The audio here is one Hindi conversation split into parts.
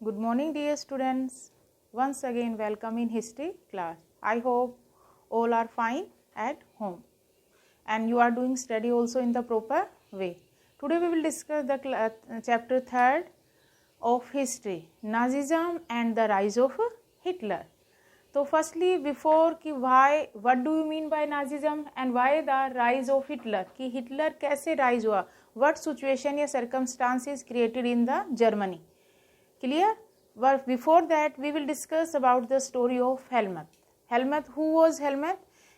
Good morning, dear students. Once again, welcome in history class. I hope all are fine at home and you are doing study also in the proper way. Today we will discuss the chapter 3rd of history, Nazism and the rise of Hitler. So firstly, before कि why, what do you mean by Nazism and why the rise of Hitler? कि Hitler कैसे rise हुआ? What situation या circumstances created in the Germany? Clear? But before that, we will discuss about the story of Helmut. Helmut, who was Helmut?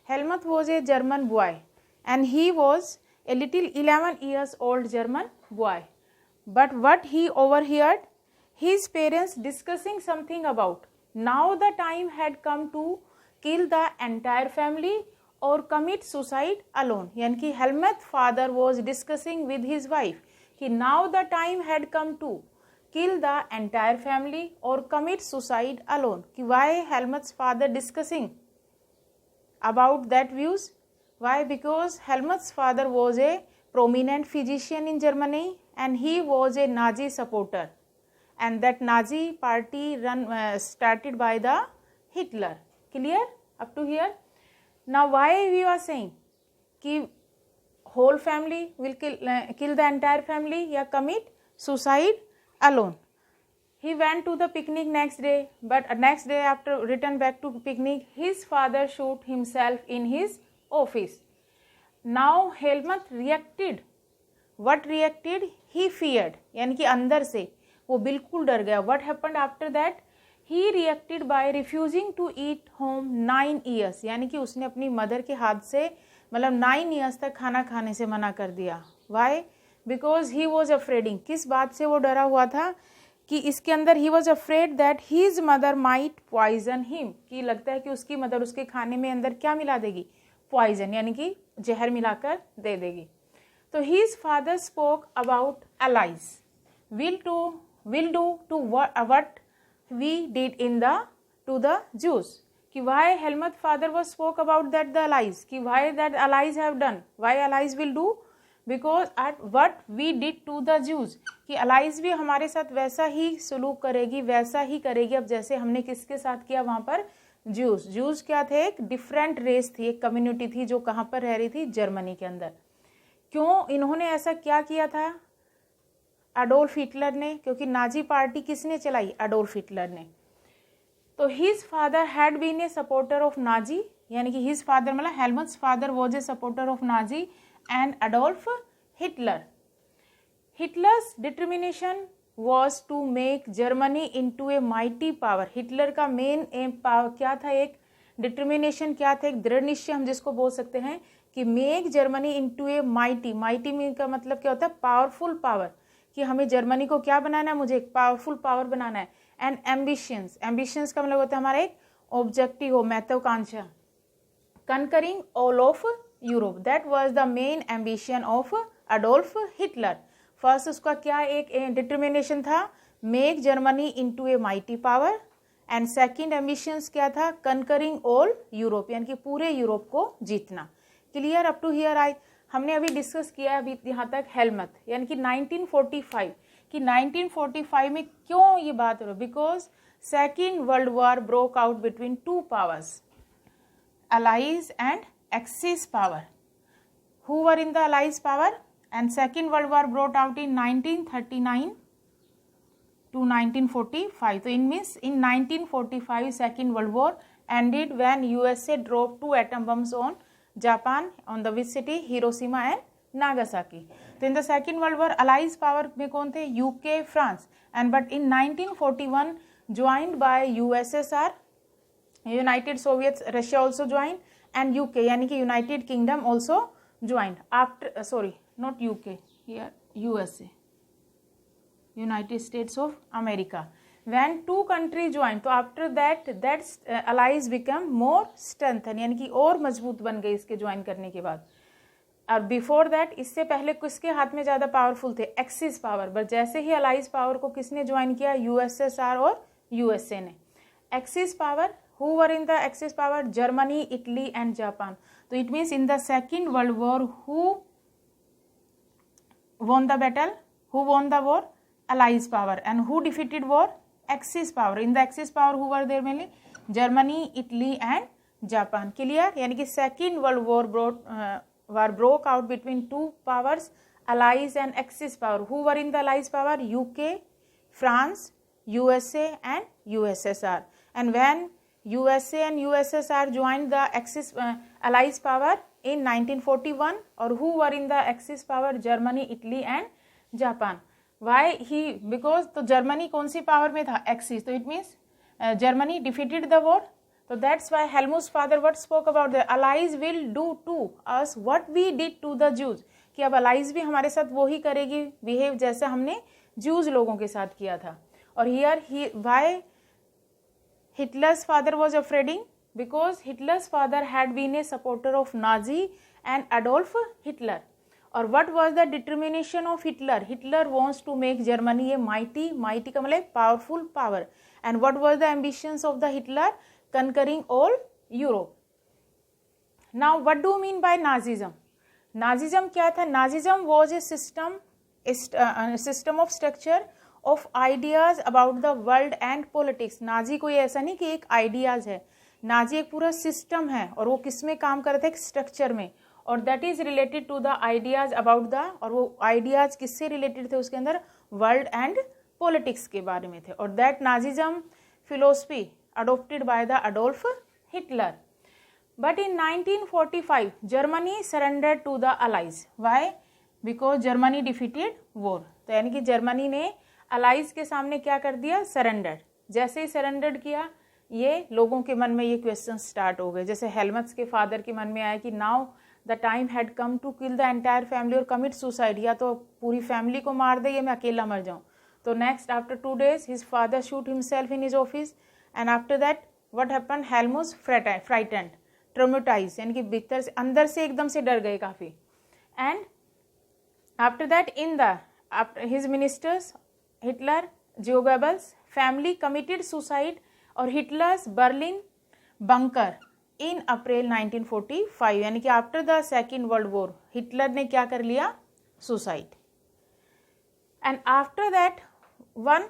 Helmut was a German boy, and he was a little 11 years old German boy. But what he overheard, his parents discussing something about now the time had come to kill the entire family or commit suicide alone. यानी कि Helmut father was discussing with his wife कि now the time had come to kill the entire family or commit suicide alone. कि why Helmut's father discussing about that views? Why? Because Helmut's father was a prominent physician in Germany and he was a Nazi supporter, and that Nazi party started by the Hitler. Clear up to here? Now why we are saying कि whole family will kill the entire family या commit suicide alone. He went to the picnic next day, but next day after return back to picnic, his father shoot himself in his office. Now Helmut reacted. What reacted? He feared. यानी कि अंदर से वो बिल्कुल डर गया. What happened after that? He reacted by refusing to eat home 9 years. यानी कि उसने अपनी मदर के हाथ से मतलब 9 years तक खाना खाने से मना कर दिया. Why? Because he was afraid. किस बात से वो डरा हुआ था कि इसके अंदर he was afraid that his mother might poison him. कि लगता है कि उसकी मदर उसके खाने में अंदर क्या मिला देगी? Poison, यानी कि जहर मिलाकर दे देगी. तो his father spoke about allies. Will do to what we did in to the Jews. कि why Helmut father was spoke about that the allies. कि why that allies have done. Why allies will do? Because at what we did to the Jews. कि allies भी हमारे साथ वैसा ही सलूक करेगी, वैसा ही करेगी अब जैसे हमने किसके साथ किया वहाँ पर Jews क्या थे? एक डिफरेंट रेस थी, एक कम्युनिटी थी जो कहाँ पर रह रही थी? जर्मनी के अंदर. क्यों इन्होंने ऐसा क्या किया था? अडोल्फ हिटलर ने. क्योंकि नाजी पार्टी किसने चलाई? अडोल्फ हिटलर ने. तो his father had been a supporter of Nazi, यानी कि हिज फादर मतलब Helmut's father was a supporter of Nazi and Adolf Hitler. Hitler's determination was to make Germany into a mighty power. Hitler का मेन एम क्या था? एक डिटर्मिनेशन क्या था? एक दृढ़ निश्चय हम जिसको बोल सकते हैं कि make Germany into a mighty में का मतलब क्या होता है? Powerful power. कि हमें जर्मनी को क्या बनाना है? मुझे एक पावरफुल पावर बनाना है. एंड एम्बिशंस का मतलब होता है हमारा एक ऑब्जेक्टिव हो, महत्वाकांक्षा. Concurring all of Europe, that was the main ambition of Adolf Hitler. First उसका क्या एक डिटर्मिनेशन था? Make Germany into a mighty power. And second ambitions क्या था? कंकरिंग ऑल यूरोप, यानी कि पूरे यूरोप को जीतना. Clear up to here? हमने अभी डिस्कस किया अभी यहाँ तक हेलमत, यानी कि 1945 कि 1945 में क्यों ये बात हो रही? Because second world war broke out between two powers, allies and axis power. Who were in the allies power? And second world war brought out in 1939 to 1945. So in 1945 second world war ended when USA dropped 2 atom bombs on Japan, on the which city? Hiroshima and Nagasaki. So in the second world war allies power में कौन थे? UK, France. And but in 1941 joined by USSR, United Soviets, Russia also joined, and UK यानी कि United Kingdom also joined. After not UK, here USA, United States of America. When 2 countries joined, तो after that allies become more strengthened, यानी कि और मजबूत बन गए इसके ज्वाइन करने के बाद. और बिफोर दैट इससे पहले किसके हाथ में ज़्यादा पावरफुल थे? Axis power. बट जैसे ही अलाइज पावर को किसने ज्वाइन किया? USSR और USA ने. Axis power, who were in the Axis power? Germany, Italy and Japan. तो it means in the Second world War who won the battle? Who won the war? Allies power. And who defeated war? Axis power. In the Axis power, who were there mainly? Germany, Italy and Japan. Clear? यानी कि Second World War broke out between two powers, Allies and Axis power. Who were in the Allies power? UK, France, USA and USSR. And when USA and USSR joined the Axis Allies power in 1941, or who were in the Axis power? Germany, Italy and Japan. Why he? Because तो जर्मनी कौन सी पावर में था? एक्सिस. तो it means Germany defeated the war. So that's why Helmut's father what spoke about the allies will do to us what we did to the Jews. कि अब allies भी हमारे साथ वो ही करेगी behave जैसा हमने Jews लोगों के साथ किया था. और here why Hitler's father was afraid? Because Hitler's father had been a supporter of Nazi and Adolf Hitler. और what was the determination of Hitler? Hitler wants to make Germany a mighty का मतलब powerful power. And what was the ambitions of the Hitler? Conquering all Europe. Now what do you mean by Nazism? Nazism क्या था? Nazism was a system of structure of ideas about the world and politics. Nazi कोई ऐसा नहीं कि एक ideas है, नाजी एक पूरा system है और वो किस में काम कर रहे थे? एक structure में. और that is related to the ideas about the, और वो ideas किससे related थे उसके अंदर? world and politics के बारे में थे. और that Nazism philosophy adopted by the Adolf Hitler. But in 1945, Germany surrendered to the Allies. Why? Because Germany defeated war. तो यानी कि जर्मनी ने अलाइज के सामने क्या कर दिया? सरेंडर. जैसे ही सरेंडर किया, ये लोगों के मन में ये क्वेश्चन स्टार्ट हो गए. जैसे हेलमट्स के फादर के मन में आया कि now the time had come to kill the entire family और कमिट सुसाइड. या तो पूरी फैमिली को मार दे या मैं अकेला मर जाऊं. तो next after 2 days his father shoot himself in his office. And after that what happened? Helmuth frightened, traumatize, यानी कि भीतर से अंदर से एकदम से डर गए काफी. And after that in the his ministers Hitler, Jio Goebbels family committed suicide और हिटलर्स बर्लिन बंकर इन अप्रैल 1945. यानी कि after the Second world war Hitler ने क्या कर लिया? Suicide. And after that one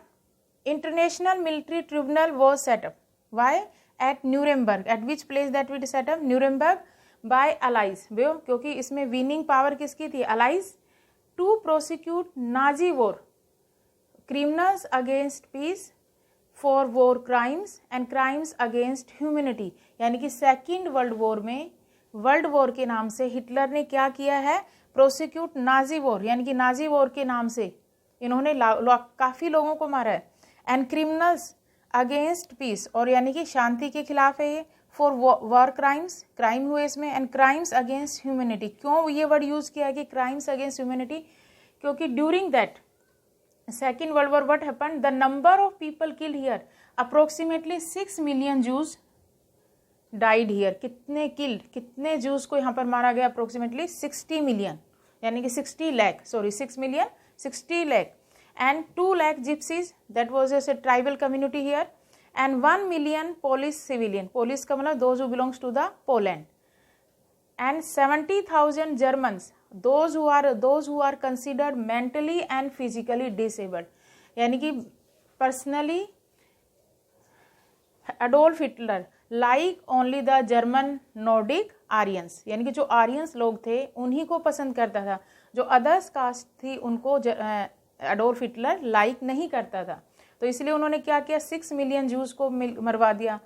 international military tribunal was set up. Why? At Nuremberg. At which place that we set up? Nuremberg by Allies. क्योंकि इसमें winning power किसकी थी? Allies. To prosecute Nazi war, criminals against peace, for war crimes and crimes against humanity. यानी कि सेकेंड वर्ल्ड वॉर में वर्ल्ड वॉर के नाम से हिटलर ने क्या किया है? प्रोसिक्यूट नाजी वॉर, यानी कि नाजी वॉर के नाम से इन्होंने काफी लोगों को मारा है. एंड क्रिमिनल्स अगेंस्ट पीस, और यानी कि शांति के खिलाफ है ये. फॉर वॉर क्राइम्स, क्राइम हुए इसमें. And crimes against humanity. क्यों ये वर्ड यूज किया कि क्राइम्स अगेंस्ट ह्यूमैनिटी? क्योंकि during that second world war what happened? The number of people killed here approximately 6 million juice died here. कितने किल्ड, कितने जूस को यहाँ पर मारा गया? अप्रोक्सीमेटली 60 million, यानी कि 60 lakh, sorry 6 million, 60 lakh. And 2 lakh gypsies, that was just a tribal community here. And 1 million Polish civilian. Polish का मतलब those who belongs to the Poland. And 70,000 Germans, those who are considered mentally and physically disabled. यानी कि personally Adolf Hitler like only the German Nordic Aryans, यानी कि जो आर्यंस लोग थे उन्हीं को पसंद करता था. जो अदर्स कास्ट थी उनको एडोल्फ हिटलर लाइक नहीं करता था. तो इसलिए उन्होंने क्या किया? 6 million जूस को मरवा दिया.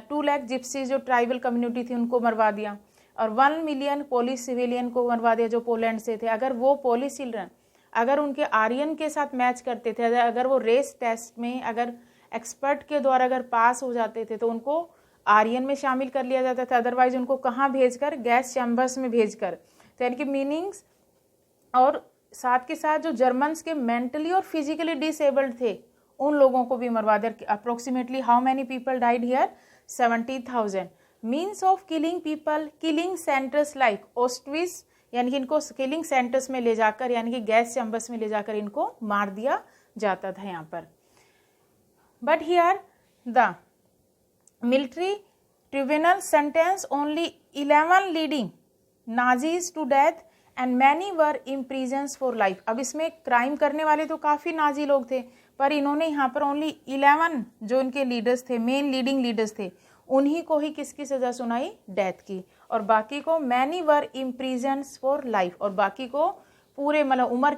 2 lakh जिप्सी जो ट्राइबल कम्युनिटी थी उनको मरवा दिया. और 1 million पोलिश सिविलियन को मरवा दिया जो पोलैंड से थे. अगर वो पोलिश चिल्ड्रन अगर उनके आर्यन के साथ मैच करते थे, अगर वो रेस टेस्ट में अगर एक्सपर्ट के द्वारा अगर पास हो जाते थे तो उनको आर्यन में शामिल कर लिया जाता था. अदरवाइज उनको कहाँ भेजकर? गैस चैम्बर्स में भेजकर. तो यानी कि मीनिंग्स. और साथ के साथ जो जर्मन्स के मेंटली और फिजिकली डिसेबल्ड थे उन लोगों को भी मरवा दिया. Approximately how many people died here? 70,000. Means of killing people, killing centers like Auschwitz, यानी कि इनको किलिंग सेंटर्स में ले जाकर, यानी कि गैस चैम्बर्स में ले जाकर इनको मार दिया जाता था यहाँ पर. But here the military tribunal sentence only 11 leading Nazis to death and many were imprisons for life. अब इसमें क्राइम करने वाले तो काफ़ी नाजी लोग थे, पर इन्होंने यहाँ पर ओनली 11 जो इनके लीडर्स थे, मेन लीडिंग लीडर्स थे, उन्हीं को ही किसकी सज़ा सुनाई? डेथ की। और बाकी को many were imprisoned for life, और बाकी को पूरे मतलब उम्र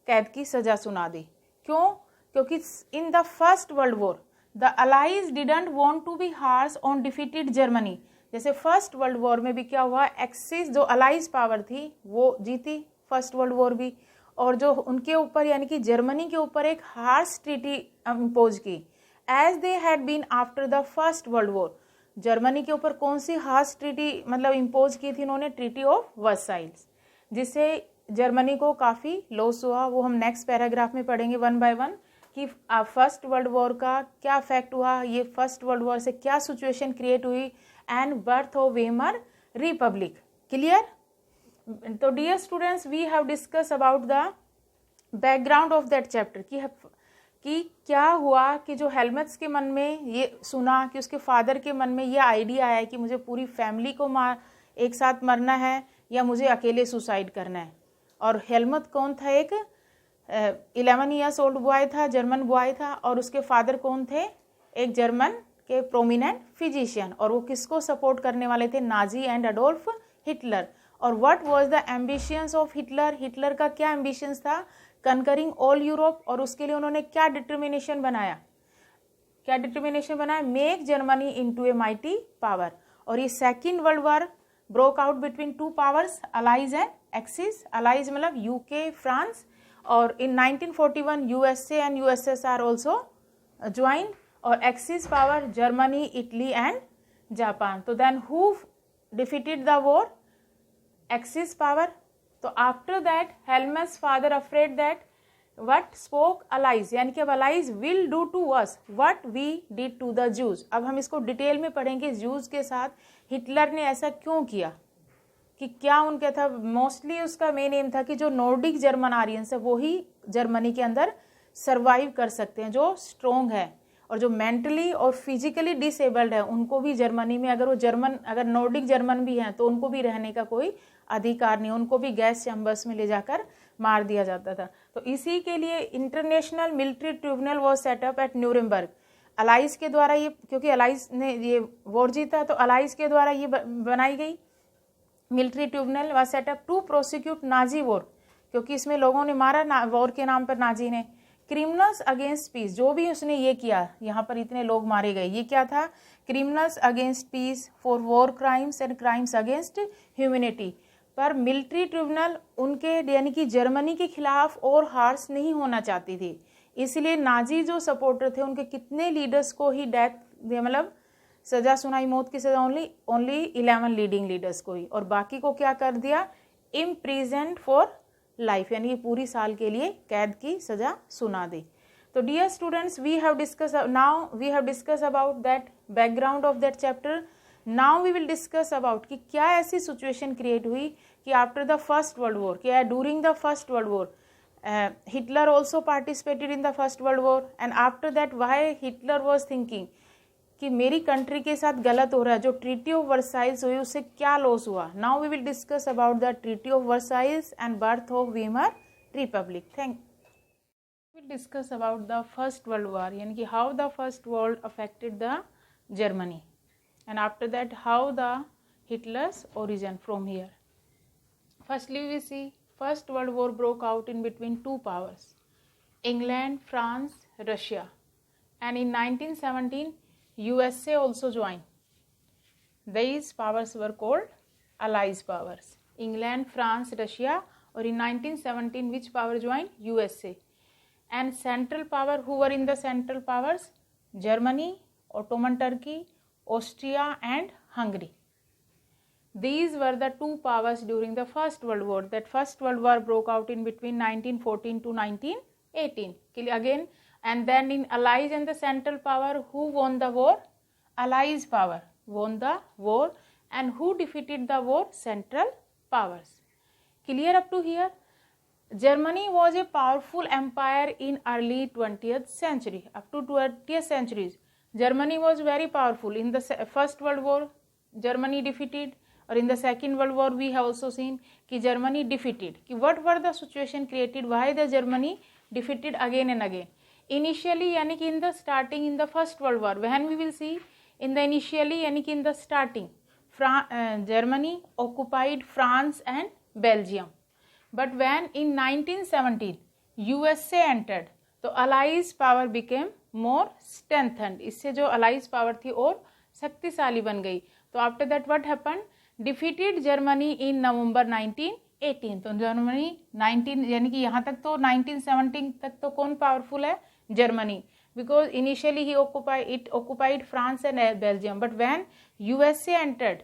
कैद की सज़ा सुना दी। क्यों? क्योंकि in the first world war the allies didn't want to be harsh on defeated Germany. जैसे फर्स्ट वर्ल्ड वॉर में भी क्या हुआ, एक्सिस जो अलाइज पावर थी वो जीती फर्स्ट वर्ल्ड वॉर भी, और जो उनके ऊपर यानी कि जर्मनी के ऊपर एक हार्श ट्रीटी इम्पोज की, as they had been after the first world war. Germany के ऊपर कौन सी हार्श ट्रीटी मतलब इम्पोज की थी इन्होंने? ट्रीटी ऑफ वर्साइल्स, जिससे जर्मनी को काफ़ी लॉस हुआ। वो हम नेक्स्ट पैराग्राफ में पढ़ेंगे वन बाय वन कि फर्स्ट वर्ल्ड वॉर का क्या इफेक्ट हुआ, ये फर्स्ट वर्ल्ड वॉर से क्या सिचुएशन क्रिएट हुई, and birth of Weimar republic. Clear? तो dear students, we have discuss about the background of that chapter कि क्या हुआ कि जो हेल्मट्स के मन में ये सुना कि उसके फादर के मन में ये आइडिया आया कि मुझे पूरी फैमिली को एक साथ मरना है या मुझे अकेले सुसाइड करना है। और हेलमट कौन था? एक 11 ईयर्स ओल्ड बॉय था, जर्मन बॉय था, और उसके फादर कौन थे? एक जर्मन के प्रोमिनेंट फिजिशियन, और वो किसको सपोर्ट करने वाले थे? Nazi and Adolf Hitler. और what was the ambitions of Hitler? Hitler का क्या एम्बिशंस था? Conquering all Europe. और उसके लिए उन्होंने क्या डिटर्मिनेशन बनाया? Make Germany into a mighty power. और ये second world war broke out between two powers, allies and axis. Allies मतलब यूके, फ्रांस, और in 1941 USA and USSR also join, और axis power Germany, Italy and Japan. तो then who defeated the war? Axis power. तो after that Helmut's father afraid that what spoke allies, यानी कि अब allies will do to us what we did to the Jews. अब हम इसको डिटेल में पढ़ेंगे, जूज के साथ हिटलर ने ऐसा क्यों किया, कि क्या उनका था। मोस्टली उसका मेन एम था कि जो नॉर्डिक जर्मन आरियंस है वो ही जर्मनी के अंदर सर्वाइव कर सकते हैं, जो स्ट्रोंग है, और जो मेंटली और फिजिकली डिसेबल्ड है उनको भी जर्मनी में अगर नॉर्डिक जर्मन भी हैं तो उनको भी रहने का कोई अधिकार नहीं, उनको भी गैस चैम्बर्स में ले जाकर मार दिया जाता था। तो इसी के लिए international military tribunal was set up at Nuremberg. Allies के द्वारा ये, क्योंकि अलाइज ने ये वॉर जीता तो अलाइज के द्वारा ये बनाई गई military tribunal was set up to prosecute Nazi war, क्योंकि इसमें लोगों ने मारा वॉर के नाम पर नाजी ने। क्रिमिनल्स अगेंस्ट पीस, जो भी उसने ये किया, यहाँ पर इतने लोग मारे गए, ये क्या था? Criminals against peace for war crimes and crimes against humanity. पर मिलिट्री ट्रिब्यूनल उनके यानी कि जर्मनी के खिलाफ और हार्श नहीं होना चाहती थी, इसलिए नाजी जो सपोर्टर थे उनके कितने लीडर्स को ही डेथ मतलब सजा सुनाई, मौत की सजा ओनली 11 लीडिंग लीडर्स को ही, और बाकी को क्या कर दिया? इम्प्रिजेंट फॉर लाइफ, यानी पूरी साल के लिए कैद की सजा सुना दी। तो dear students, we have discuss about that background of that chapter. Now we will discuss about कि क्या ऐसी सिचुएशन क्रिएट हुई कि after the first world war, क्या during the first world war Hitler also participated in the first world war, and after that why Hitler was thinking कि मेरी कंट्री के साथ गलत हो रहा है, जो ट्रीटी ऑफ वर्साइल्स हुई उससे क्या लॉस हुआ। Now we will discuss about the treaty of Versailles and birth of Weimar republic. Will discuss about the first world war, यानी कि how the first world affected the Germany, and after that how the Hitler's origin from here. Firstly we see first world war broke out in between two powers, England, France, Russia, and in 1917 USA also joined. These powers were called Allies powers, England, France, Russia, or in 1917 which power joined? USA. And central power, who were in the central powers? Germany, Ottoman Turkey, Austria and Hungary. These were the two powers during the First World War. That First World War broke out in between 1914 to 1918. Again, and then in Allies and the Central Power, who won the war? Allies power won the war, and who defeated the war? Central Powers. Clear up to here? Germany was a powerful empire in early 20th century. Up to 20th centuries, Germany was very powerful. In the First World War, Germany defeated, or in the Second World War, we have also seen कि Germany defeated. कि what were the situation created? Why the Germany defeated again and again? Initially यानी कि in the starting in the first world war, when we will see in the initially यानी कि in the starting Germany occupied France and Belgium, but when in 1917 USA entered, तो allies power became more strengthened, इससे जो allies power थी और शक्तिशाली बन गई. तो after that what happened? Defeated Germany in November 1918. तो जर्मनी 19 यानी कि यहाँ तक तो 1917 तक तो कौन पावरफुल है? Germany, because initially he occupied France and Belgium, but when USA entered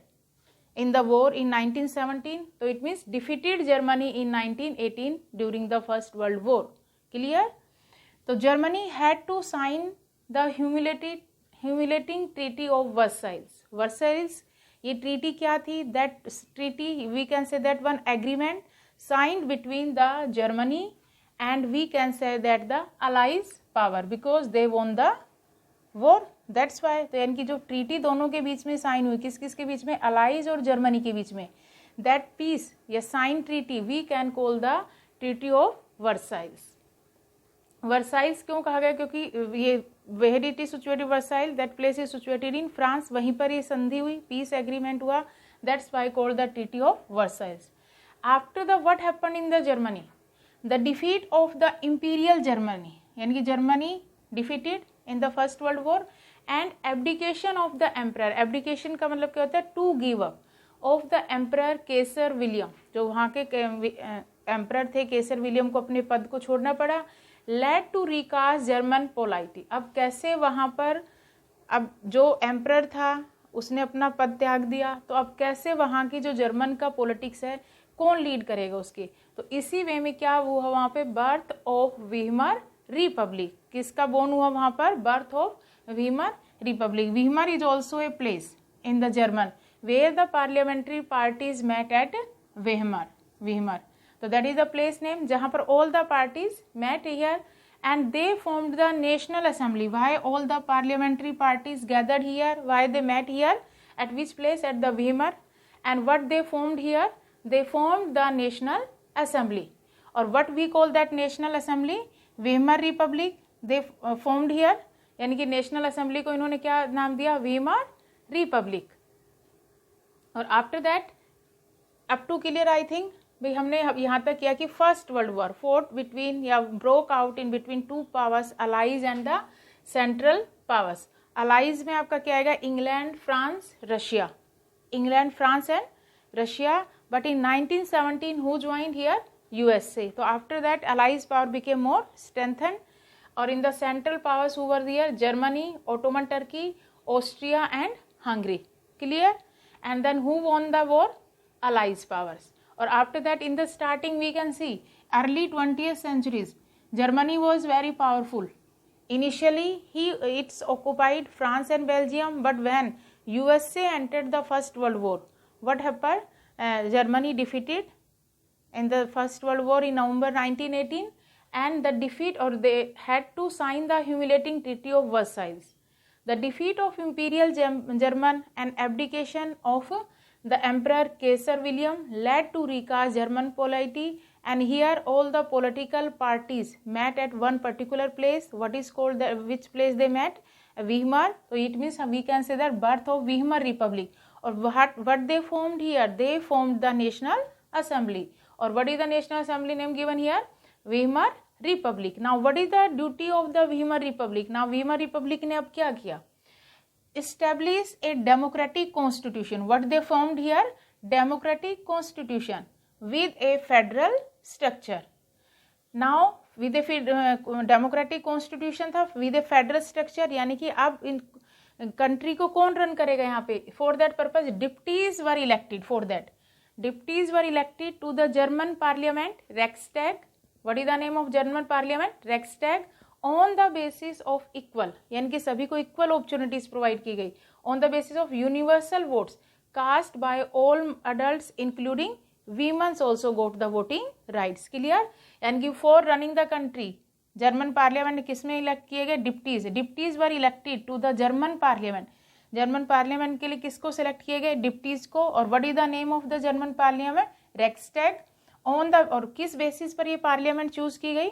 in the war in 1917, so it means defeated Germany in 1918 during the First World War. Clear? So Germany had to sign the humiliating treaty of Versailles. Versailles ये treaty क्या थी? That treaty we can say that one agreement signed between the Germany and we can say that the Allies power, because they won the war. That's why तो यानी कि जो ट्रीटी दोनों के बीच में साइन हुई, किस किस के बीच में? अलाइज और जर्मनी के बीच में, दैट पीस या sign treaty we can call the treaty of Versailles. Versailles क्यों कहा गया? क्योंकि ये where it is situated, Versailles that place is situated in France, वहीं पर ये संधि हुई, पीस एग्रीमेंट हुआ, that's why called the treaty of Versailles. After the what happened in the Germany? The defeat of the imperial Germany, यानी कि Germany defeated in the first world war and abdication of the emperor. Abdication का मतलब क्या होता है? To give up of the emperor Kaiser William, जो वहाँ के एम्परर थे केसर विलियम को अपने पद को छोड़ना पड़ा. Led to recast German polity. अब कैसे वहाँ पर, अब जो एम्परर था उसने अपना पद त्याग दिया, तो अब कैसे वहाँ की जो जर्मन का पॉलिटिक्स है कौन लीड करेगा उसकी? तो इसी वे में क्या हुआ वहाँ पे? Birth of Weimar republic. किसका बोर्न हुआ वहाँ पर? Birth of Weimar republic. Weimar is also a place in the German where the parliamentary parties met at Weimar. So that is the place name जहाँ पर all the parties met here and they formed the national assembly. Why all the parliamentary parties gathered here? Why they met here? At which place? At the Weimar. And what they formed here? They formed the national assembly. Or what we call that national assembly? Weimar Republic. They formed here. यानी कि नेशनल असेंबली को इन्होंने क्या नाम दिया? Weimar republic. और after that up to clear I think भाई हमने यहाँ तक किया कि first world War fought between या broke out in between two powers, allies and the central powers. Allies में आपका क्या आएगा? England, France, Russia. England, France and Russia. But in 1917 who joined here? USA. तो after that allies power became more strengthen. और in the central powers who were here? Germany, Ottoman Turkey, Austria and Hungary. Clear? And then who won the war? Allies powers. और after that in the starting we can see early 20th centuries Germany was very powerful. Initially it's occupied France and Belgium, but when USA entered the First World War, what happened? Germany defeated in the First World War in November 1918, and the defeat, or they had to sign the humiliating Treaty of Versailles. The defeat of Imperial German and abdication of the Emperor Kaiser William led to recast German polity, and here all the political parties met at one particular place. What is called the, which place they met? Weimar. So it means we can say that birth of Weimar Republic. Or what they formed here? They formed the National Assembly. Or what is the National Assembly name given here? Weimar Republic. Now what is the duty of the Weimar Republic? Now Weimar Republic ने अब क्या किया? Establish a democratic constitution. What they formed here? Democratic constitution with a federal structure. Now with a democratic constitution था with a federal structure, यानी कि अब इन कंट्री को कौन रन करेगा यहाँ पे? For that purpose deputies were elected. For that deputies were elected to the German parliament, Reichstag. What is the name of German parliament? Reichstag. On the basis of equal, यानी कि सभी को इक्वल अपॉर्चुनिटीज प्रोवाइड की गई. On the basis of universal votes cast by all adults including womens also got the voting rights. Clear? यानी कि for running the country German parliament किस में इलेक्ट किए गए? Deputies. Deputies were elected to the German parliament. German parliament के लिए किसको सिलेक्ट किए गए? डिप्टीज को. और what is the name of the German parliament? Reichstag. On the, और किस बेसिस पर ये पार्लियामेंट चूज की गई?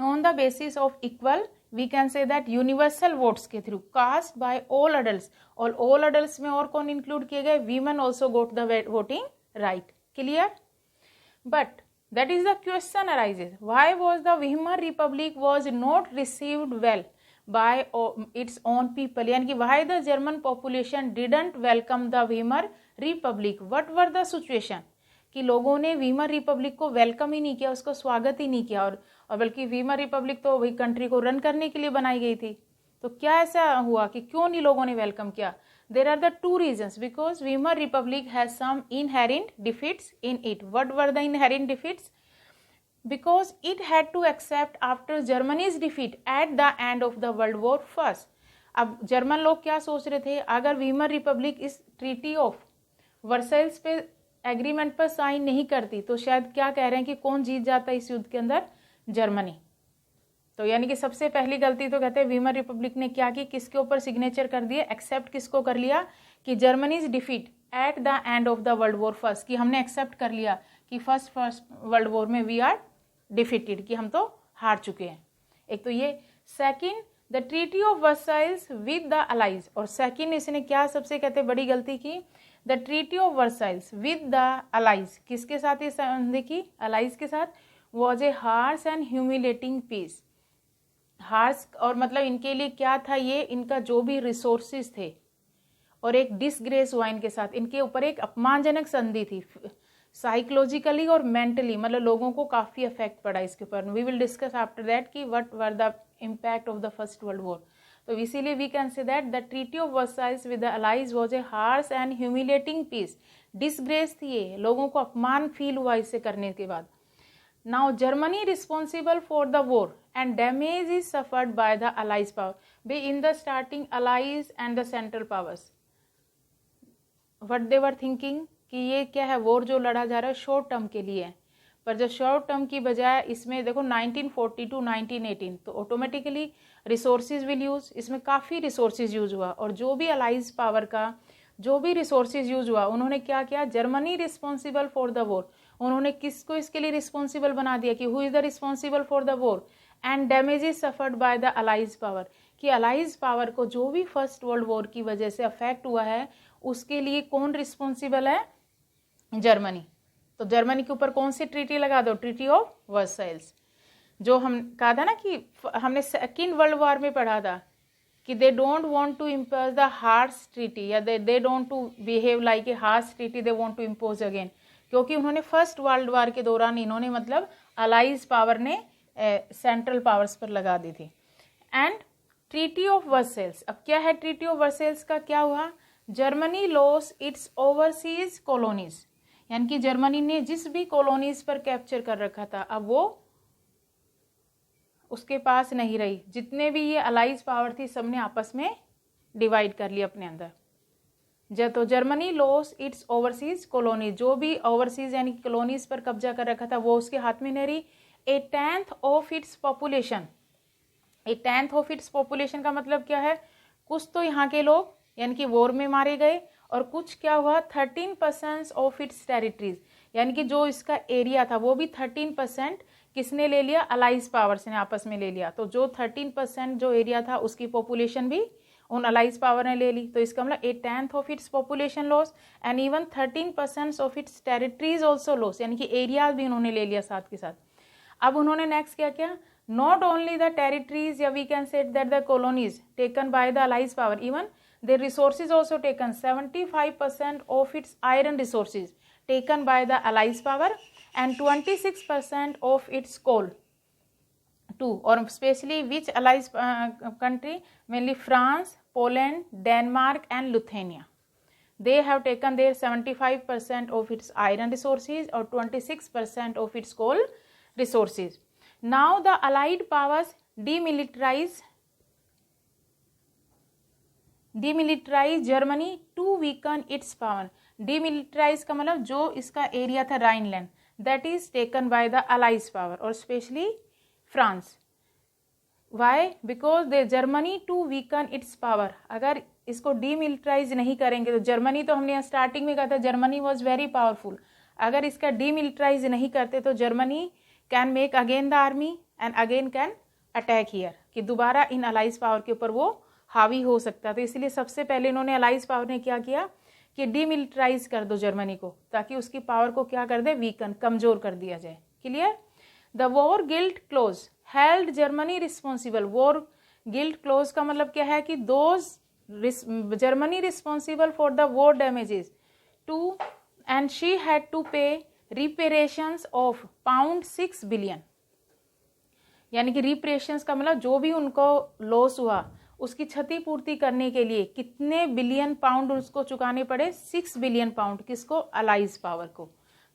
On the basis of equal we can say that universal votes के through cast by all adults, और ऑल अडल्ट्स में और कौन इंक्लूड किए गए, women also got the voting right. Clear? But that is the question arises, why was the Weimar Republic was not received well by its own people, यानी कि why the German population didn't welcome the Weimar Republic, what were the situation, कि लोगों ने वीमर रिपब्लिक को वेलकम ही नहीं किया, उसको स्वागत ही नहीं किया, और बल्कि वीमर रिपब्लिक तो वही कंट्री को रन करने के लिए बनाई गई थी. तो क्या ऐसा हुआ कि क्यों नहीं लोगों ने वेलकम किया? There are the two reasons, because Weimar Republic has some inherent defeats in it. What were the inherent defeats? Because it had to accept after Germany's defeat at the end of the World War First. अब जर्मन लोग क्या सोच रहे थे, अगर वीमर रिपब्लिक इस ट्रीटी ऑफ वर्साइल्स पे एग्रीमेंट पर साइन नहीं करती तो शायद क्या कह रहे हैं कि कौन जीत जाता इस युद्ध के अंदर, जर्मनी. तो यानी कि सबसे पहली गलती तो कहते हैं वीमर रिपब्लिक ने क्या की, किसके ऊपर सिग्नेचर कर दिए, एक्सेप्ट किसको कर लिया, कि Germany's defeat at the end of the world war first, कि हमने एक्सेप्ट कर लिया कि फर्स्ट वर्ल्ड वॉर में वी आर डिफीटेड, कि हम तो हार चुके हैं. एक तो ये. Second, the treaty of Versailles with the allies, और सेकंड इसने क्या सबसे कहते हैं बड़ी गलती की, the treaty of Versailles with the allies, किसके साथ ये संधि की, अलाइज के साथ, was a harsh and humiliating peace. Harsh और मतलब इनके लिए क्या था, ये इनका जो भी रिसोर्सेज थे और एक डिसग्रेस हुआ इनके साथ, इनके ऊपर एक अपमानजनक संधि थी, साइकोलॉजिकली और मेंटली, मतलब लोगों को काफी इफेक्ट पड़ा इसके ऊपर. We will discuss after that कि what were the impact of the first world war. तो इसीलिए we can say that the treaty of Versailles with the allies was a harsh and humiliating peace. Disgrace थी ये, लोगों को अपमान फील हुआ इससे करने के बाद. Now Germany responsible for the war and damage is suffered by the allies power. By in the starting allies and the central powers what they were thinking कि ये क्या है, वॉर जो लड़ा जा रहा है शॉर्ट टर्म के लिए है, पर जो शॉर्ट टर्म की बजाय इसमें देखो 1940 टू 1918 तो ऑटोमेटिकली रिसोर्सेज विल यूज, इसमें काफ़ी रिसोर्सेज यूज हुआ, और जो भी अलाइज पावर का जो भी रिसोर्सेज यूज हुआ उन्होंने क्या किया, Germany responsible for the war, उन्होंने किसको इसके लिए रिस्पॉन्सिबल बना दिया कि who is the responsible for the war and damages suffered by the allies power, कि अलाइज पावर को जो भी फर्स्ट वर्ल्ड वॉर की वजह से अफेक्ट हुआ है उसके लिए कौन रिस्पॉन्सिबल है, जर्मनी. तो जर्मनी के ऊपर कौन सी ट्रीटी लगा दो, ट्रीटी ऑफ वर्साइल्स, जो हम कहा था ना कि हमने सेकेंड वर्ल्ड वॉर में पढ़ा था कि they don't want to impose the harsh treaty, या they don't to behave like a harsh treaty, they want to impose again, क्योंकि उन्होंने फर्स्ट वर्ल्ड वॉर के दौरान इन्होंने मतलब अलाइज पावर ने सेंट्रल पावर्स पर लगा दी थी. एंड ट्रीटी ऑफ वर्साइल्स, अब क्या है ट्रीटी ऑफ वर्साइल्स का क्या हुआ, Germany loss it's overseas colonies, यानी कि जर्मनी ने जिस भी कॉलोनीज पर कैप्चर कर रखा था अब वो उसके पास नहीं रही, जितने भी ये अलाइज पावर थी सबने आपस में डिवाइड कर लिया अपने अंदर. तो Germany loss it's overseas colony, जो भी ओवरसीज यानी कॉलोनीज पर कब्जा कर रखा था वो उसके हाथ में नहीं रही. A tenth of its population, a tenth of its population का मतलब क्या है, कुछ तो यहाँ के लोग यानी कि वॉर में मारे गए, और कुछ क्या हुआ 13% ऑफ इट्स टेरिटरीज, यानी कि जो इसका एरिया था वो भी 13% किसने ले लिया, अलाइज पावर्स ने आपस में ले लिया. तो जो 13% जो एरिया था उसकी पॉपुलेशन भी उन अलाइज पावर ने ले ली. तो इसका मतलब 1/10 of its population loss and even 13% of its territories also loss, यानी कि एरिया भी उन्होंने ले लिया साथ के साथ. अब उन्होंने नेक्स्ट क्या किया, नॉट ओनली द टेरिटरीज या we can set that the colonies taken by the allies power, even their resources also taken. 75% of its iron resources taken by the allies power and 26% of its coal too, or especially which allies country, mainly France, Poland, Denmark and Lithuania. They have taken their 75% of its iron resources or 26% of its coal resources. Now the allied powers demilitarize Germany to weaken its power. Demilitarize का मतलब जो इसका एरिया था Rhineland that is taken by the allies power और specially France. Why, because they Germany to weaken its power. अगर इसको डीमिलिटराइज नहीं करेंगे तो जर्मनी, तो हमने स्टार्टिंग में कहा था जर्मनी वॉज वेरी पावरफुल, अगर इसका डीमिलिटराइज नहीं करते तो Germany can make again the army and again can attack here, कि दोबारा इन अलाइज पावर के ऊपर वो हावी हो सकता है। तो इसलिए सबसे पहले इन्होंने अलाइज पावर ने क्या किया कि डीमिलिटराइज कर दो जर्मनी को, ताकि उसकी पावर को क्या कर दे, वीकन, कमजोर कर दिया जाए। Clear. The war guilt clause held Germany responsible. War guilt clause का मतलब क्या है कि those Germany responsible for the war damages to and she had to pay reparations of £6 billion. यानी कि रिपेरेशंस का मतलब जो भी उनको लॉस हुआ उसकी क्षतिपूर्ति करने के लिए कितने बिलियन पाउंड उसको चुकाने पड़े, 6 बिलियन पाउंड। किसको, अलाइज पावर को।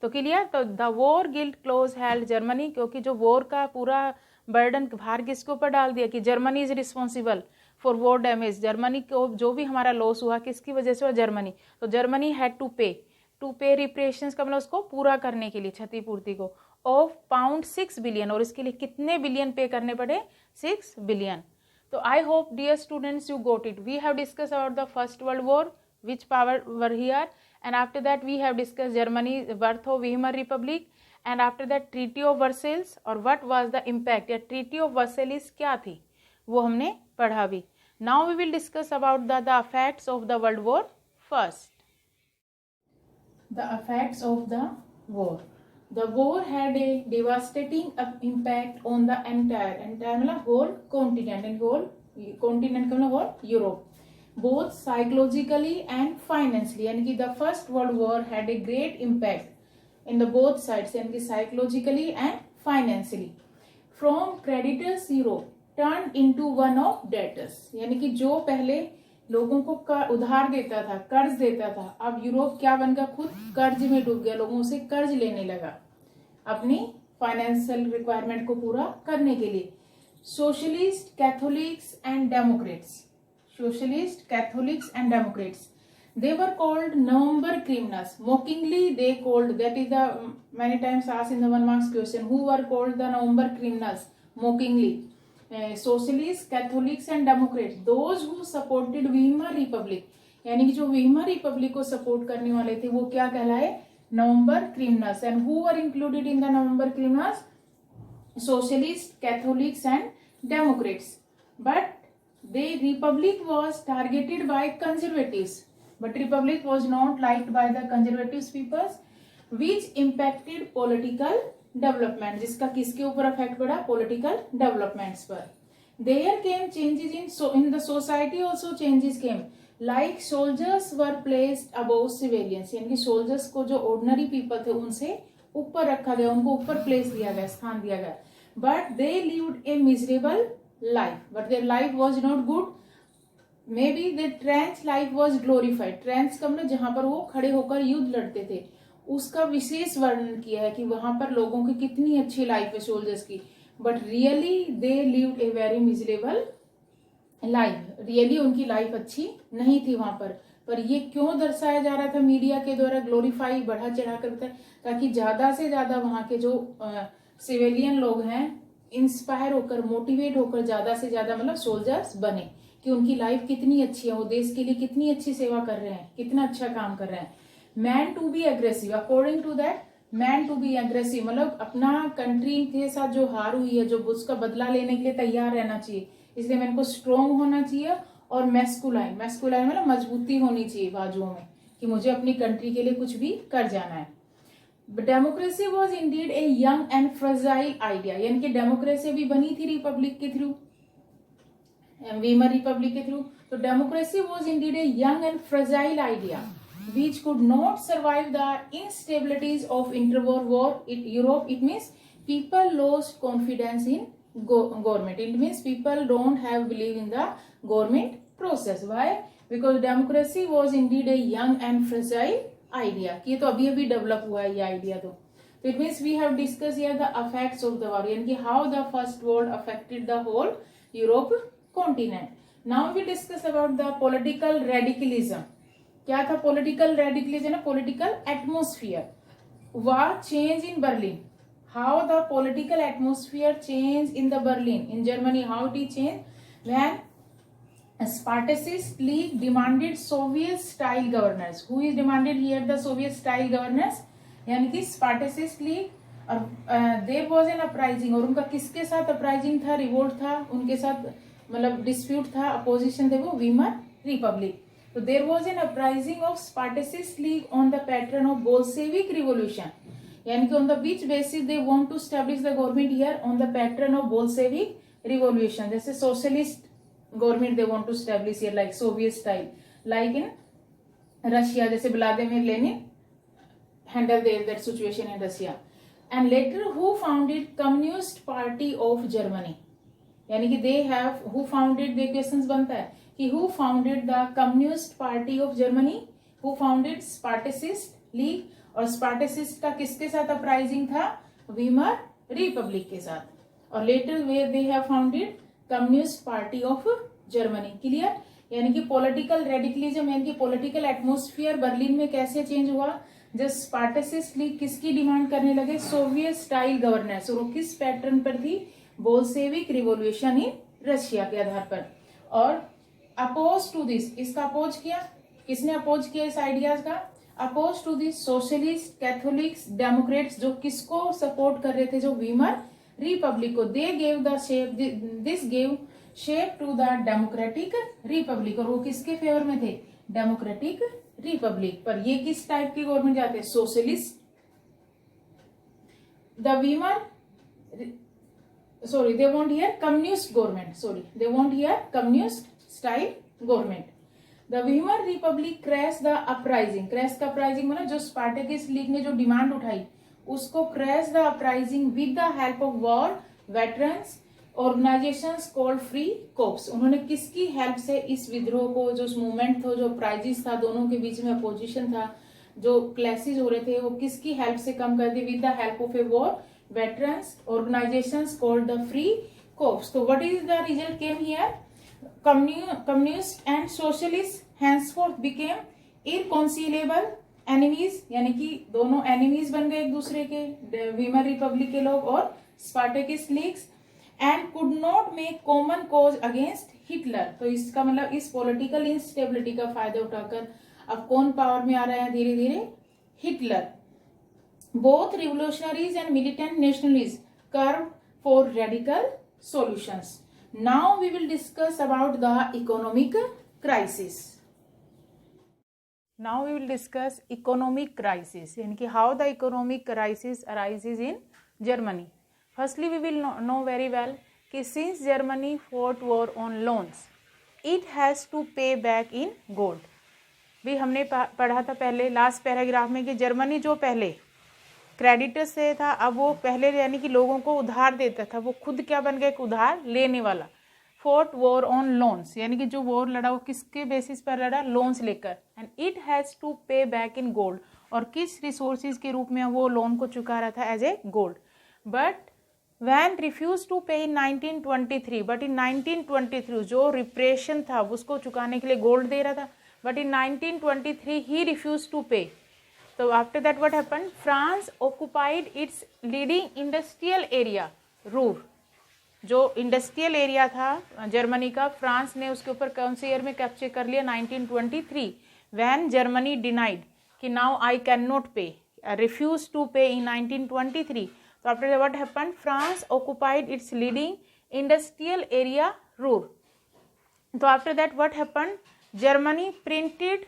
तो क्लियर। तो the war guilt clause held Germany, क्योंकि जो वॉर का पूरा बर्डन भार किसके ऊपर डाल दिया कि Germany is responsible for war damage. Germany को जो भी हमारा लॉस हुआ किसकी वजह से हुआ, जर्मनी। तो जर्मनी हैड टू पे रिपेरेशंस का मतलब उसको पूरा करने के लिए, क्षतिपूर्ति को, ऑफ £6 बिलियन। और इसके लिए कितने बिलियन पे करने पड़े, 6 billion. So I hope dear students you got it. We have discussed about the First World War, which power were here, and after that we have discussed Germany, birth of Weimar Republic, and after that Treaty of Versailles, or what was the impact या Treaty of Versailles क्या थी वो हमने पढ़ा भी। Now we will discuss about the effects of the World War first. The effects of the war. The war had a devastating impact on the entire मतलब whole continent, and whole continent का मतलब whole Europe, both psychologically and financially। यानी कि the First World War had a great impact in the both sides, यानी कि psychologically and financially। From creditors Europe turned into one of debtors। यानी कि जो पहले लोगों को उधार देता था, कर्ज देता था, अब यूरोप क्या बन गया, खुद कर्ज में डूब गया, लोगों से कर्ज लेने लगा अपनी फाइनेंशियल रिक्वायरमेंट को पूरा करने के लिए। Socialist, Catholics and Democrats, socialist, Catholics and Democrats, they were called November criminals. Mockingly they called, that is the many times asked in the 1 marks question, who were called the November criminals mockingly? Socialists, Catholics and Democrats, those who supported Weimar Republic, यानी कि जो वीमर रिपब्लिक को सपोर्ट करने वाले थे वो क्या कहलाए, November criminals. And who were included in the November criminals, socialist, Catholics and democrats. But the republic was targeted by conservatives, but republic was not liked by the conservative peoples, which impacted political development, जिसका किसके ऊपर इफेक्ट पड़ा, political developments पर। There came changes in the society also changes came, like soldiers were placed above civilians, यानी कि soldiers को जो ordinary people थे उनसे ऊपर रखा गया, उनको ऊपर प्लेस दिया गया, स्थान दिया गया। But they lived a miserable life, but their life was not good. Maybe the trench life was glorified. Trench का मतलब जहां पर वो खड़े होकर युद्ध लड़ते थे, उसका विशेष वर्णन किया है कि वहां पर लोगों की कितनी अच्छी लाइफ है सोल्जर्स की। But really they lived a very miserable life, really उनकी लाइफ अच्छी नहीं थी वहां पर ये क्यों दर्शाया जा रहा था मीडिया के द्वारा, ग्लोरीफाई, बढ़ा चढ़ा कर, ताकि ज्यादा से ज्यादा वहां के जो सिविलियन लोग हैं इंस्पायर होकर, मोटिवेट होकर ज्यादा से ज्यादा मतलब सोल्जर्स बने, कि उनकी लाइफ कितनी अच्छी है, वो देश के लिए कितनी अच्छी सेवा कर रहे हैं, कितना अच्छा काम कर रहे हैं। Man to be aggressive, according to that man to be aggressive मतलब अपना कंट्री के साथ जो हार हुई है, जो उसका बदला लेने के लिए तैयार रहना चाहिए, इसलिए मैन को स्ट्रोंग होना चाहिए। और मैस्कुलाइन, मैस्कुलाइन मतलब मजबूती होनी चाहिए बाजुओं में, कि मुझे अपनी कंट्री के लिए कुछ भी कर जाना है। Democracy was Indeed a young and fragile idea, यानी कि डेमोक्रेसी भी बनी थी रिपब्लिक के थ्रू, वीमर रिपब्लिक के थ्रू। तो democracy was Indeed a young and fragile idea which could not survive the instabilities of interwar war in Europe. It means people lost confidence in government. It means people don't have belief in the government process. Why? Because democracy was indeed a young and fragile idea. ये तो अभी अभी डेवलप हुआ है ये आइडिया। तो it means we have discussed here the effects of the war, यानी कि how the first world affected the whole Europe continent. Now we discuss about the political radicalism. क्या था political radicalism, political atmosphere. War change in Berlin, how the political atmosphere change in the Berlin in Germany, how it change when Spartacist League demanded Soviet style governors. Who is demanded here the Soviet style governors, यानी कि स्पार्टसिस्ट लीग और देयर वाज एन अपराइजिंग, और उनका किसके साथ अपराइजिंग था, रिवोल्ट था, उनके साथ मतलब डिस्प्यूट था, अपोजिशन थे, वो वीमर रिपब्लिक. तो there was an uprising of Spartacist League on the pattern of Bolshevik revolution, यानी कि on the which basis they want to establish the government here on the pattern of Bolshevik revolution. जैसे socialist government they want to establish here like Soviet style, like in Russia, जैसे Vladimir Lenin handle that situation in Russia. And later who founded Communist Party of Germany, यानी कि they have who founded, the questions बनता है कि who founded the Communist Party of Germany, who founded Spartacist League, और Spartacist का किसके साथ अपराइजिंग था, वीमर रिपब्लिक के साथ. और later where they have founded Communist Party of Germany. Clear, यानी कि पॉलिटिकल रेडिकलिज्म यानी कि पॉलिटिकल एटमोस्फियर बर्लिन में कैसे चेंज हुआ, जब स्पार्टसिस्ट लीग किसकी डिमांड करने लगे, सोवियत स्टाइल गवर्नेंस, और वो किस पैटर्न पर थी, बोल्शेविक रिवॉल्यूशन इन रशिया के आधार पर. और अपोज टू दिस, इसका अपोज किया, किसने अपोज किया इस आइडियाज का, oppose to this socialist, Catholics, democrats, जो किसको सपोर्ट कर रहे थे, जो वीमर रिपब्लिक को. They gave the shape, this gave shape to the democratic republic, और वो किसके फेवर में थे, डेमोक्रेटिक रिपब्लिक. पर ये किस टाइप की गवर्नमेंट जाते हैं, socialist. The Weimar sorry they want here communist government, sorry they want here communist style government. The Weimar Republic crash the uprising, crash का अपराइजिंग मतलब जो स्पार्टकिस्ट लीग ने जो डिमांड उठाई उसको crash the uprising with the help of war veterans organisations called free cops. उन्होंने किसकी हेल्प से इस विद्रोह को, जो मूवमेंट था, जो अपराइजिस था, दोनों के बीच में अपोजिशन था, जो क्लैशेज हो रहे थे, वो किसकी हेल्प से कम कर दी, with the help of a war veterans organisations called the free corps. तो what is the result came here, communist and socialist henceforth became irreconcilable enemies, यानी कि दोनों एनिमीज बन गए एक दूसरे के, वीमर रिपब्लिक के लोग और Spartacist Leagues, and could not make common cause against Hitler. तो इसका मतलब इस पॉलिटिकल इंस्टेबिलिटी का फायदा उठाकर अब कौन पावर में आ रहा है धीरे धीरे, Hitler. Both revolutionaries and militant nationalist curve for radical solutions. Now we will discuss about the economic crisis. Now we will discuss economic crisis, यानी कि how the economic crisis arises in Germany. Firstly, we will know very well कि since Germany fought war on loans, it has to pay back in gold. भी हमने पढ़ा था पहले लास्ट पैराग्राफ में कि जर्मनी जो पहले क्रेडिटर से था, अब वो पहले यानी कि लोगों को उधार देता था, वो खुद क्या बन गया, एक उधार लेने वाला. फोर्ट वॉर ऑन लोन्स, यानी कि जो वॉर लड़ा वो किसके बेसिस पर लड़ा, लोन्स लेकर. एंड इट हैज़ टू पे बैक इन गोल्ड, और किस रिसोर्सेज के रूप में वो लोन को चुका रहा था, as a gold. But when refuse to pay in 1923, but in 1923 जो रिप्रेशन था उसको चुकाने के लिए गोल्ड दे रहा था, बट इन 1923 ही रिफ्यूज टू पे. तो after that what happened, France occupied its leading industrial area Ruhr. जो इंडस्ट्रियल एरिया था जर्मनी का, फ्रांस ने उसके ऊपर कौन से ईयर में कैप्चर कर लिया, 1923, व्हेन जर्मनी डिनाइड कि now I can not pay, refuse to pay in 1923. तो after what happened, France occupied its leading industrial area Ruhr. तो after that what happened, Germany printed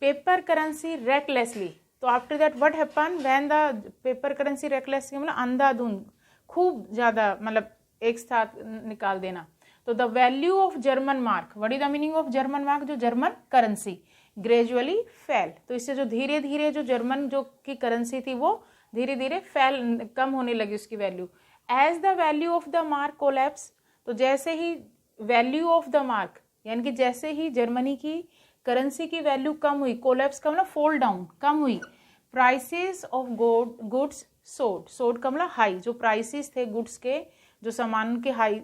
paper currency recklessly. तो after that what happened, when the paper currency recklessly मतलब अंधाधुंध, खूब ज़्यादा, मतलब एक साथ निकाल देना. तो the value of German mark, what is the meaning of German mark, जो जर्मन करेंसी, ग्रेजुअली फेल. तो इससे जो धीरे धीरे जो जर्मन जो की करेंसी थी वो धीरे धीरे फेल, कम होने लगी उसकी value. As the value of the mark collapse, तो जैसे ही वैल्यू ऑफ द मार्क यानी कि जैसे ही जर्मनी की करेंसी की वैल्यू कम हुई, कोलैप्स का मतलब फॉल डाउन, कम हुई, प्राइसेस ऑफ गुड्स सोड का मतलब हाई, जो प्राइसेस थे गुड्स के, जो सामान के हाई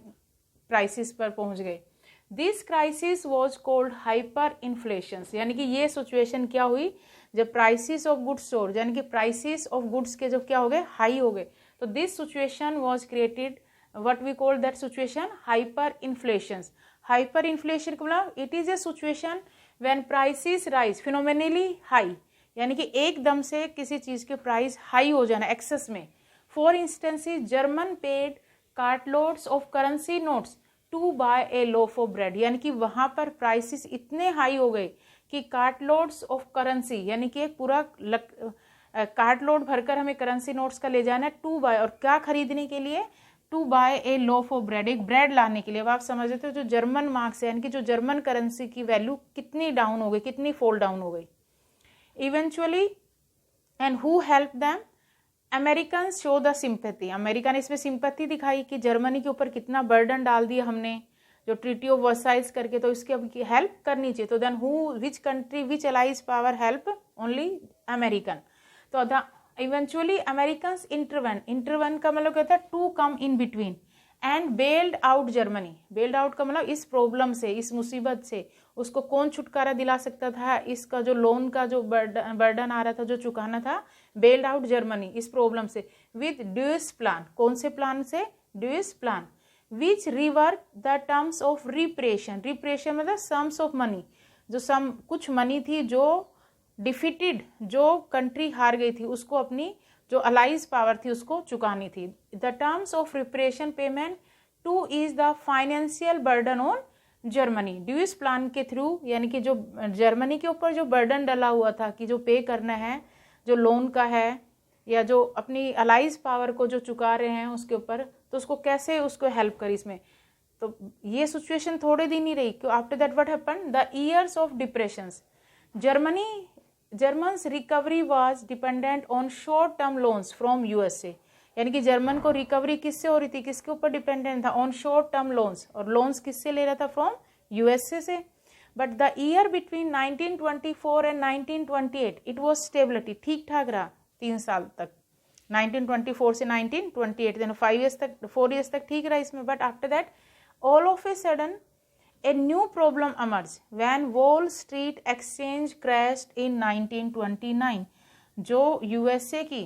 प्राइसेस पर पहुंच गए. This crisis was called hyper inflation, यानी कि ये सिचुएशन क्या हुई जब प्राइसेस ऑफ गुड्स सोड यानी कि प्राइसेस ऑफ गुड्स के जब क्या हो गए, हाई हो गए. तो this situation was created, what we call that situation, hyper inflation. Hyper inflation का मतलब it is a situation when prices rise phenomenally high, यानी कि एकदम से किसी चीज के प्राइस हाई हो जाना एक्सेस में। For instance German paid cartloads of currency notes to buy a loaf of bread, यानी कि वहां पर प्राइसेस इतने हाई हो गए कि कार्टलोड्स ऑफ करेंसी, यानी कि एक पूरा कार्टलोड भरकर हमें करेंसी नोट्स का ले जाना है टू बाय, और क्या खरीदने के लिए, to buy a loaf of bread, एक ब्रेड लाने के लिए। अब आप समझ रहे हो जो जर्मन मार्क्स है, यानी कि जो जर्मन करेंसी की वैल्यू कितनी डाउन हो गई, कितनी फॉल डाउन हो गई eventually. And who help them, American show the sympathy, America ने इसमें सिंपैथी दिखाई कि जर्मनी के ऊपर कितना बर्डन डाल दिया हमने जो ट्रीटी ऑफ वर्साइल्स करके, तो इसकी अब हेल्प करनी चाहिए। तो then who which country which allies power help, only American. तो द इवेंचुअली अमेरिकन्स इंटरवन का मतलब कहता है to come in between and bailed out Germany. Bailed out का मतलब इस प्रॉब्लम से, इस मुसीबत से उसको कौन छुटकारा दिला सकता था, इसका जो लोन का जो बर्डन आ रहा था जो चुकाना था, बेल्ड आउट जर्मनी इस प्रॉब्लम से विद ड्यूस प्लान। कौन से प्लान से, Dawes plan which rework the terms of reparation. Reparation मतलब सम्स ऑफ मनी, जो सम कुछ मनी थी जो डिफीटेड, जो कंट्री हार गई थी उसको अपनी जो अलाइज पावर थी उसको चुकानी थी। The terms of reparation payment to is the financial burden on Germany. Dawes plan के थ्रू, यानी कि जो जर्मनी के ऊपर जो बर्डन डला हुआ था कि जो पे करना है, जो लोन का है या जो अपनी अलाइज पावर को जो चुका रहे हैं उसके ऊपर, तो उसको कैसे उसको हेल्प करी इसमें। तो ये सिचुएशन थोड़े दिन ही रही। After that what happened, the years of depressions, Germans recovery was dependent on short term loans from USA. यानी कि जर्मन को रिकवरी किससे हो रही थी, किसके ऊपर डिपेंडेंट था, ऑन शॉर्ट टर्म लोन्स, और लोन्स किससे ले रहा था, फ्रॉम यूएसए से। But the year between 1924 and 1928 it was stability, ठीक ठाक रहा 3 साल तक, 1924 से 1928, देन 4 ईयर्स तक ठीक रहा इसमें। But after that all of a sudden a new problem emerged when Wall Street Exchange crashed in 1929। जो यूएसए की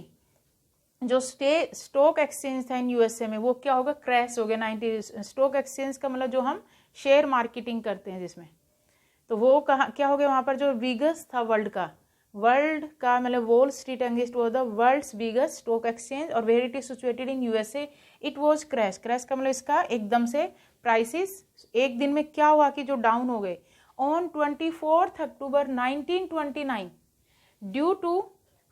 जो स्टॉक एक्सचेंज था इन यूएसए में, वो क्या होगा, क्रैश हो गया। स्टॉक एक्सचेंज का मतलब जो हम शेयर मार्केटिंग करते हैं जिसमें, तो वो कहाँ क्या हो गया, वहां पर जो बिगेस्ट था वर्ल्ड का मतलब Wall Street exchange was the world's biggest stock exchange, और where it is situated in USA, it was crash का मतलब इसका एकदम से प्राइसेस एक दिन में क्या हुआ कि जो डाउन हो गए। On 24 October 1929 due to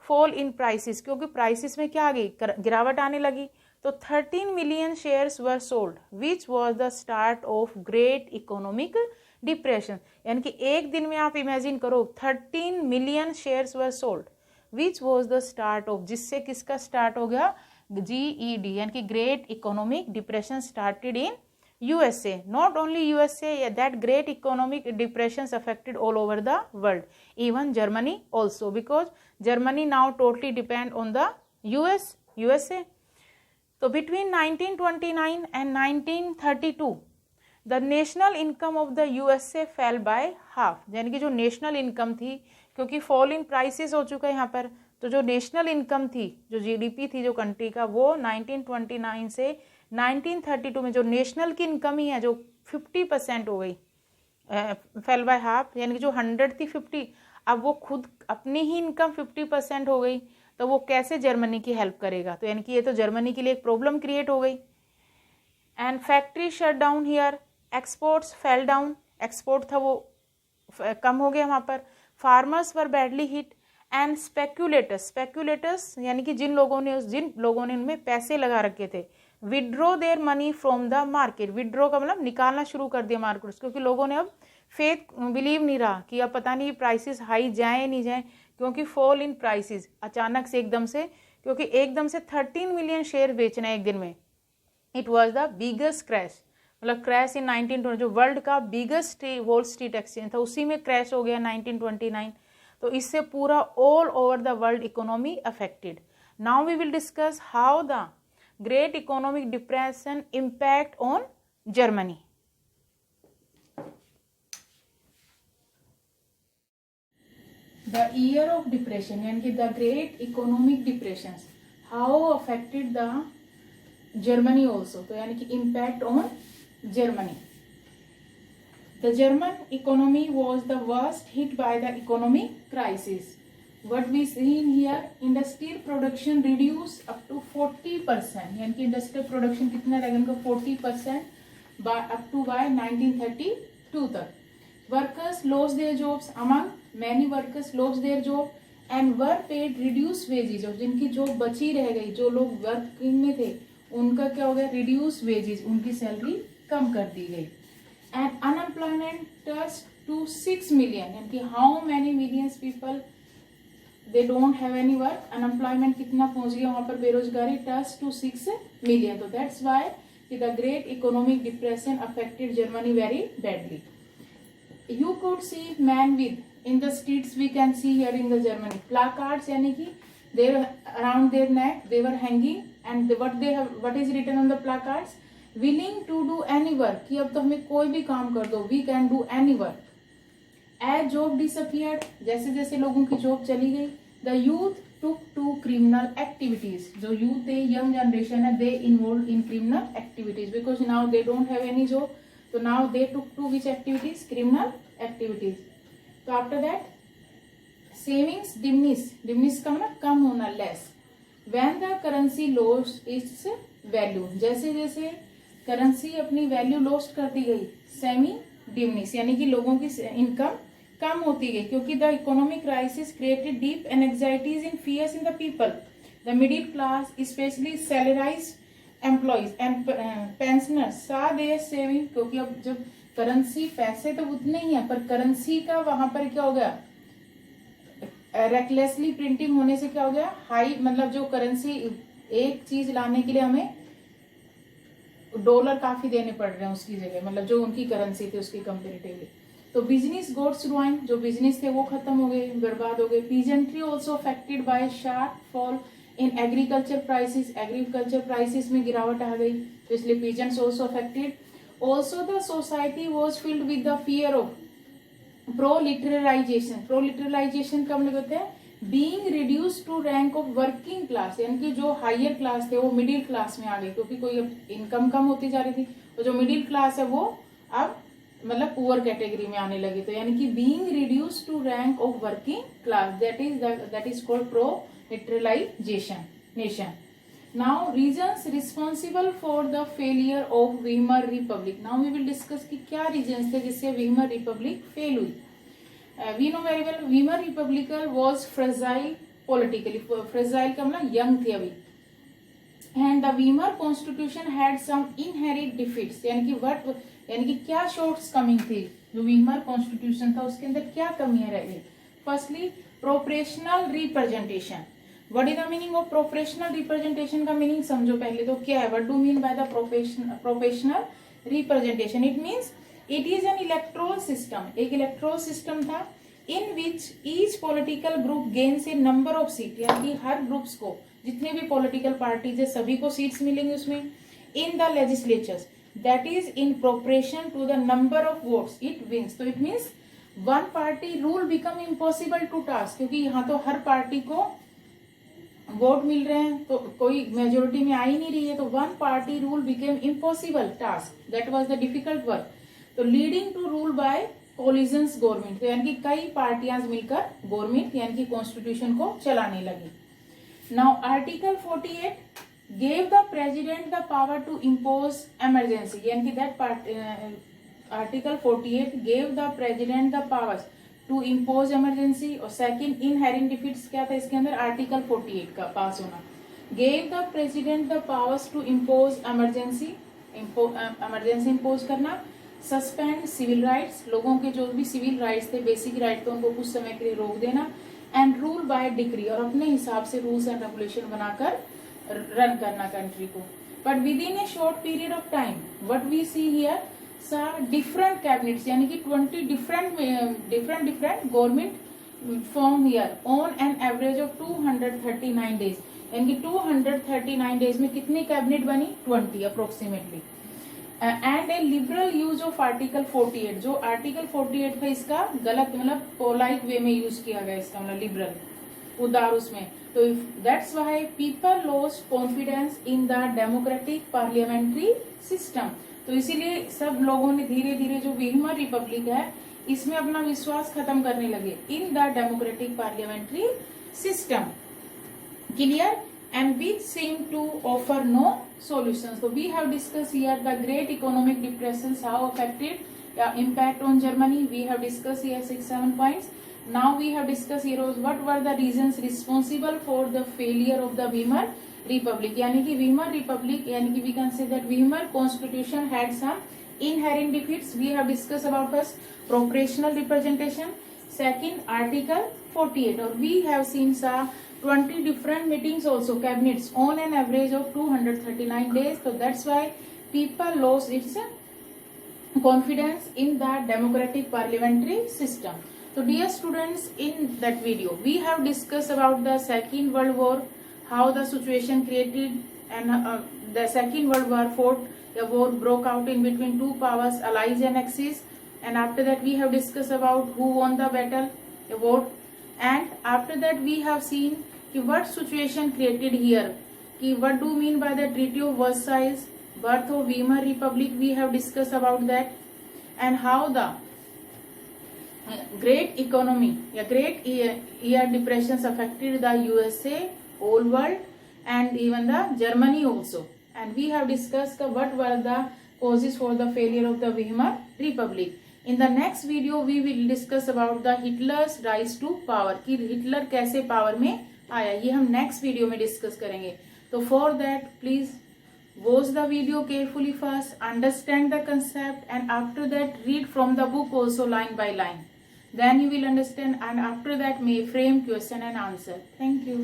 fall in prices, क्योंकि प्राइसेस में क्या आ गई, गिरावट आने लगी, तो 13 million shares were sold which was the start of great economic depression. यानी कि एक दिन में आप इमेजिन करो 13 million shares were sold which was the start of, जिससे किसका स्टार्ट हो गया, GED, यानी कि great economic depression started in USA. Not only USA, that great economic depressions affected all over the world, even Germany also, because Germany now totally depend on the USA. So between 1929 and 1932 the national income of the USA fell by half। यानी कि जो नेशनल इनकम थी, क्योंकि फॉल इन प्राइसेस हो चुका है यहाँ पर, तो जो नेशनल इनकम थी, जो GDP थी जो कंट्री का, वो 1929 से 1932 में जो नेशनल की इनकम ही है जो 50% हो गई, फेल बाय हाफ, यानी कि जो 100 थी 50, अब वो खुद अपनी ही इनकम 50% हो गई, तो वो कैसे जर्मनी की हेल्प करेगा। तो यानी कि ये तो जर्मनी के लिए एक प्रॉब्लम क्रिएट हो गई। And factory shut down here, exports fell down, export था वो कम हो गया वहाँ पर। Farmers were badly hit and speculators यानी कि जिन लोगों ने इनमें पैसे लगा रखे थे, withdraw their money from the market. Withdraw का मतलब निकालना शुरू कर दिया मार्केट, क्योंकि लोगों ने अब फेथ बिलीव नहीं रहा कि अब पता नहीं प्राइसेस हाई जाए नहीं जाए, क्योंकि फॉल इन प्राइसेस अचानक से एकदम से, क्योंकि एकदम से 13 मिलियन शेयर बेचना है एक दिन में। It was the biggest crash, मतलब क्रैश इन 1920, जो वर्ल्ड का बिगेस्ट वॉल स्ट्रीट एक्सचेंज था उसी में क्रैश हो गया 1929। तो इससे पूरा all over the world economy affected. Now we will discuss how the great economic depression impact on Germany. The year of depression यानी कि the great economic depression how affected the Germany also, तो यानी कि impact on Germany. The German economy was the worst hit by the economic crisis. what we see in here, industrial production reduce up to 40%, यानी कि इंडस्ट्रियल प्रोडक्शन कितना रहेगा इनका 40% up to by 1932 तक. Workers lost their jobs, among many workers lost their job and were paid reduced wages. और जिनकी जॉब बची रह गई, जो लोग वर्किंग में थे, उनका क्या हो गया, reduced wages, उनकी सैलरी कम कर दी गई. And unemployment touched to 6 million, यानी कि how many millions people they don't have any work. Unemployment कितना पहुंच गया वहां पर, बेरोजगारी टच टू 6 मिलियन. तो that's why the great economic depression affected Germany very badly. You could see man with in the streets, we can see here in the Germany placards, यानी कि they were around their neck, they were hanging, and what is written on the placards, willing to do any work, कि अब तो हमें कोई भी काम कर दो, we can do any work. As job disappeared, जैसे जैसे लोगों की जॉब चली गई, the youth took to criminal activities. जो youth थे, young generation है, they involved in criminal activities because now they don't have any job. So now they took to which activities? Criminal activities. So after that, savings diminish का मतलब कम होना, less. When the currency lost its value, जैसे जैसे currency अपनी value lost करती गई, semi diminish, यानी कि लोगों की इनकम कम होती गई, क्योंकि the economic crisis created deep anxieties in fears in the people. The middle class specially salaried employees and pensioners saw their saving, क्योंकि अब जब करेंसी, पैसे तो उतने ही है, पर करेंसी का वहां पर क्या हो गया, रेकलेसली प्रिंटिंग होने से क्या हो गया, हाई, मतलब जो करेंसी एक चीज लाने के लिए हमें डॉलर काफी देने पड़ रहे हैं उसकी जगह, मतलब जो उनकी करेंसी थी उसकी कंपेरेटिवली. तो बिजनेस गोट्स रुइन, जो बिजनेस थे वो खत्म हो गए, बर्बाद हो गए. Peasantry also affected by sharp fall in agriculture prices, agriculture prices में गिरावट आ गई, तो इसलिए peasants also affected. Also the society was filled with the fear of proletarianisation. Proletarianisation का मतलब होता है being reduce to rank of working class, यानी कि जो हायर क्लास थे वो मिडिल क्लास में आ गए, क्योंकि कोई अब इनकम कम होती जा रही थी, और जो मिडिल क्लास है वो अब मतलब पुअर कैटेगरी में आने लगी. तो यानी कि being reduce to rank of working class, that is called proletarianisation nation. Now reasons responsible for the failure of Weimar Republic. Now we will discuss कि क्या रीजन्स थे जिससे वीमर रिपब्लिक फेल हुई. We know very well Weimar Republic was fragile politically. Fragile का मतलब young थे अभी. And the Weimar Constitution had some inherent defects. यानी कि क्या shortcoming थी जो Weimar Constitution था उसके अंदर क्या कमियां रह गई. Firstly, proportional representation. What is the meaning of proportional representation का meaning समझो पहले तो क्या है. What do you mean by the proportional representation? It means it is an electoral system. एक electoral system था in which each political group gains a number of seats, यानी कि हर ग्रुप्स को, जितने भी political parties है सभी को सीट्स मिलेंगे उसमें in the legislatures, that is in proportion to the number of votes it wins. तो it means one party rule become impossible to task, क्योंकि यहाँ तो हर पार्टी को वोट मिल रहे हैं तो कोई मेजोरिटी में आ ही नहीं रही है, तो one party rule became impossible task, that was the difficult work. तो leading to rule by coalitions government, तो यानी कि कई पार्टियां मिलकर गवर्नमेंट यानी कि कॉन्स्टिट्यूशन को चलाने लगी. Now article 48 gave the president the power to impose emergency, यानी कि that article 48 gave the president the powers to impose emergency. और सेकंड इनहेरेंट डिफिट्स क्या था इसके अंदर, आर्टिकल 48 का पास होना. Gave the president the powers to impose emergency, emergency impose करना. सस्पेंड सिविल राइट्स, लोगों के जो भी सिविल राइट्स थे, बेसिक राइट थे, उनको कुछ समय के लिए रोक देना. एंड रूल बाय डिक्री, और अपने हिसाब से रूल्स एंड रेगुलेशन बनाकर रन करना कंट्री को. But with in a short period of time what we see here, different cabinets, यानी कि 20 different government form here on an average of 239 days, यानी कि 239 डेज में कितनी कैबिनेट बनी, 20 approximately. And a liberal use of article 48, जो आर्टिकल 48 था इसका गलत मतलब पोलाइट वे में यूज किया गया, इसका मतलब लिबरल उदार उसमें. तो that's why people lost confidence in the democratic parliamentary system. तो इसीलिए सब लोगों ने धीरे धीरे जो वीमर रिपब्लिक है इसमें अपना विश्वास खत्म करने लगे in the democratic parliamentary system. Clear? And which seem to offer no solutions. So we have discussed here the great economic depressions, how affected impact on Germany. We have discussed here 6-7 points. Now we have discussed here what were the reasons responsible for the failure of the Weimar Republic. यानी कि Weimar Republic, यानी कि we can say that Weimar Constitution had some inherent defects. We have discussed about first proportional representation, second Article 48, or we have seen 20 different meetings also, cabinets on an average of 239 days. So that's why people lost its confidence in the democratic parliamentary system. So dear students, in that video we have discussed about the Second World War, how the situation created, and the Second World War fought, a war broke out in between two powers, Allies and Axis. And after that we have discussed about who won the battle, a vote. And after that we have seen what situation created here, what do you mean by the Treaty of Versailles, birth of Weimar Republic, we have discussed about that. And how the great economy, great year depressions affected the USA, whole world, and even the Germany also. And we have discussed what were the causes for the failure of the Weimar Republic. In the next video we will discuss about the Hitler's rise to power, कि हिटलर कैसे पावर में आया, ये हम नेक्स्ट वीडियो में डिस्कस करेंगे. तो for that please watch the video carefully first, understand the concept, and after that read from the book also line by line. Then you will understand, and after that may frame question and answer. Thank you.